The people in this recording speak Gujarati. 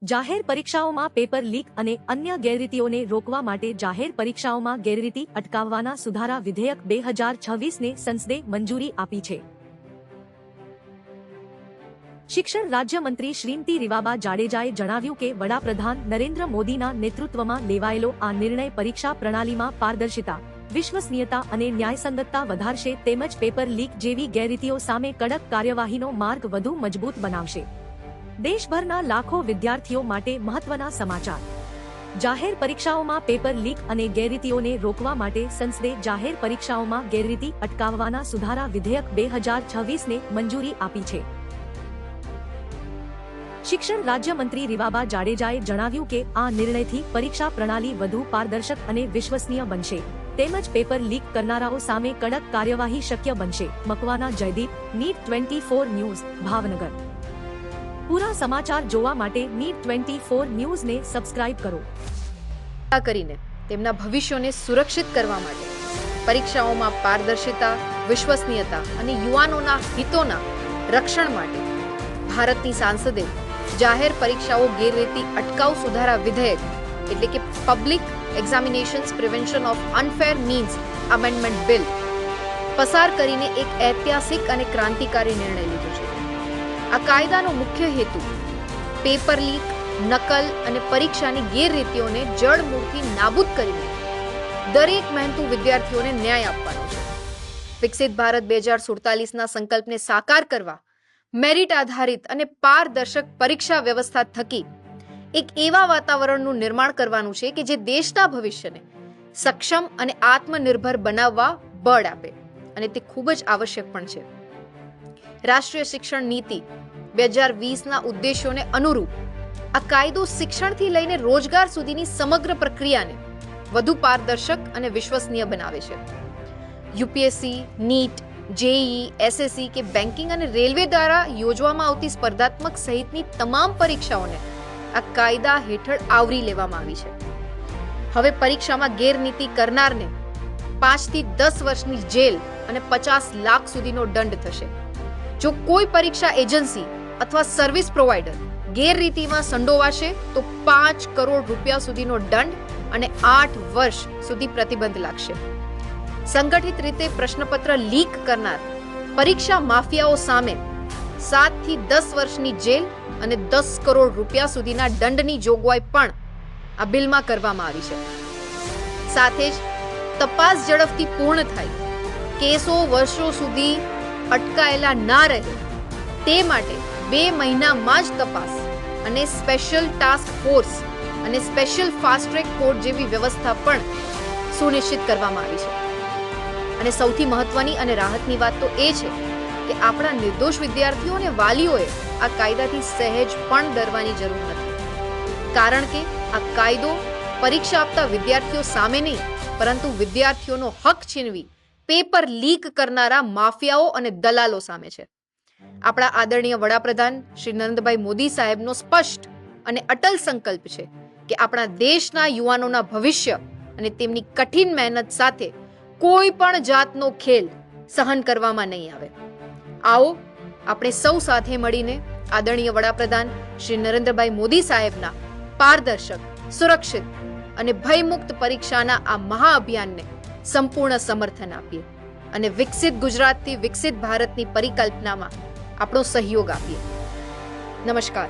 જાહેર પરીક્ષાઓમાં પેપર લીક અને અન્ય ગેરરીતિઓને રોકવા માટે જાહેર પરીક્ષાઓમાં ગેરરીતિ અટકાવવાના સુધારા વિધેયક 2026ને સંસદે મંજૂરી આપી છે. શિક્ષણ રાજ્યમંત્રી શ્રીમતી રીવાબા જાડેજાએ જણાવ્યું કે વડાપ્રધાન નરેન્દ્ર મોદીના નેતૃત્વમાં લેવાયેલો આ નિર્ણય પરીક્ષા પ્રણાલીમાં પારદર્શિતા, વિશ્વસનીયતા અને ન્યાયસંગતતા વધારશે તેમજ પેપર લીક જેવી ગેરરીતિઓ સામે કડક કાર્યવાહીનો માર્ગ વધુ મજબૂત બનાવશે. દેશભરના લાખો વિદ્યાર્થીઓ માટે મહત્વના સમાચાર. જાહેર પરીક્ષાઓમાં પેપર લીક અને ગેરરીતિઓને રોકવા માટે સંસદે જાહેર પરીક્ષાઓમાં ગેરરીતિ અટકાવવાના સુધારા વિધેયક 2026ને મંજૂરી આપી છે. શિક્ષણ રાજ્યમંત્રી રીવાબા જાડેજાએ જણાવ્યું કે આ નિર્ણયથી પરીક્ષા પ્રણાલી વધુ પારદર્શક અને વિશ્વસનીય બનશે તેમજ પેપર લીક કરનારાઓ સામે કડક કાર્યવાહી શક્ય બનશે. મકવાના જયદીપ, નીટ 24 ન્યૂઝ, ભાવનગર. પૂરા સમાચાર જોવા માટે નીટ 24 ન્યૂઝને સબસ્ક્રાઇબ કરો. કરીને તેમના ભવિષ્યને સુરક્ષિત કરવા માટે પરીક્ષાઓમાં પારદર્શિતા, વિશ્વસનીયતા અને યુવાનોના હિતોના રક્ષણ માટે ભારતની સાંસદે જાહેર પરીક્ષાઓ ગેરરીતિ અટકાવ સુધારા વિધેયક એટલે કે public examinations prevention of unfair means amendment bill પસાર કરીને એક ઐતિહાસિક અને ક્રાંતિકારી નિર્ણય લીધો છે. આ કાયદાનો મુખ્ય હેતુ પેપર લીક, નકલ અને પરીક્ષાની ગેરરીતિઓને જડમૂળથી નાબૂદ કરીને દરેક મહેનતુ વિદ્યાર્થીઓને ન્યાય આપવાનો છે. વિકસિત ભારત 2047ના સંકલ્પને સાકાર કરવા મેરિટ આધારિત અને પારદર્શક પરીક્ષા વ્યવસ્થા થકી એક એવા વાતાવરણનું નિર્માણ કરવાનું છે કે જે દેશના ભવિષ્યને સક્ષમ અને આત્મનિર્ભર બનાવવા બળ આપે અને તે ખૂબ જ આવશ્યક પણ છે. રાષ્ટ્રીય શિક્ષણ નીતિ 2020ના ઉદ્દેશોને અનુરૂપ આ કાયદો શિક્ષણથી લઈને રોજગાર સુધીની સમગ્ર પ્રક્રિયાને વધુ પારદર્શક અને વિશ્વસનીય બનાવે છે. યુપીએસસી, નીટ, જેઈઈ, એસએસસી કે બેન્કિંગ અને રેલવે દ્વારા યોજવામાં આવતી સ્પર્ધાત્મક સહિતની તમામ પરીક્ષાઓને આ કાયદા હેઠળ આવરી લેવામાં આવી છે. હવે પરીક્ષામાં ગેરનીતિ કરનારને 5 થી 10 વર્ષની જેલ અને 50 લાખ સુધીનો દંડ થશે. જો કોઈ પરીક્ષા એજન્સી અથવા સર્વિસ પ્રોવાઇડર ગેરરીતિમાં સંડોવાશે તો 5 કરોડ રૂપિયા સુધીનો દંડ અને 8 વર્ષ સુધી પ્રતિબંધ લાગશે. સંગઠિત રીતે પ્રશ્નપત્ર લીક કરનાર પરીક્ષા માફિયાઓ સામે 7 થી 10 વર્ષની જેલ અને 10 કરોડ રૂપિયા સુધીના દંડની જોગવાઈ પણ આ બિલમાં કરવામાં આવી છે. સાથે જ તપાસ ઝડપથી પૂર્ણ થાય, કેસો વર્ષો સુધી અટકાયેલા ના રહે તે માટે 2 મહિનામાં જ તપાસ અને સ્પેશિયલ ટાસ્ક ફોર્સ અને સ્પેશિયલ ફાસ્ટ ટ્રેક કોર્ટ જેવી વ્યવસ્થા પણ સુનિશ્ચિત કરવામાં આવી છે. અને સૌથી મહત્વની અને રાહતની વાત તો એ છે કે આપણા નિર્દોષ વિદ્યાર્થીઓ અને વાલીઓએ આ કાયદાથી સહેજ પણ ડરવાની જરૂર નથી. કારણ કે આ કાયદો પરીક્ષા આપતા વિદ્યાર્થીઓ સામે નહીં પરંતુ વિદ્યાર્થીઓનો હક છીનવી પેપર લીક કરનારા માફિયાઓ અને દલાલો સામે છે. આપણા આદરણીય વડાપ્રધાન શ્રી નરેન્દ્રભાઈ મોદી સાહેબનો સ્પષ્ટ અને અટલ સંકલ્પ છે કે આપણા દેશના યુવાનોના ભવિષ્ય અને તેમની કઠિન મહેનત સાથે કોઈ પણ જાતનો ખેલ સહન કરવામાં નહીં આવે. આવો આપણે સૌ સાથે મળીને આદરણીય વડાપ્રધાન શ્રી નરેન્દ્રભાઈ મોદી સાહેબના પારદર્શક, સુરક્ષિત અને ભયમુક્ત પરીક્ષાના આ મહાઅભિયાનને સંપૂર્ણ સમર્થન આપીએ અને વિકસિત ગુજરાતથી વિકસિત ભારતની પરિકલ્પનામાં આપણો સહયોગ આપીએ. નમસ્કાર.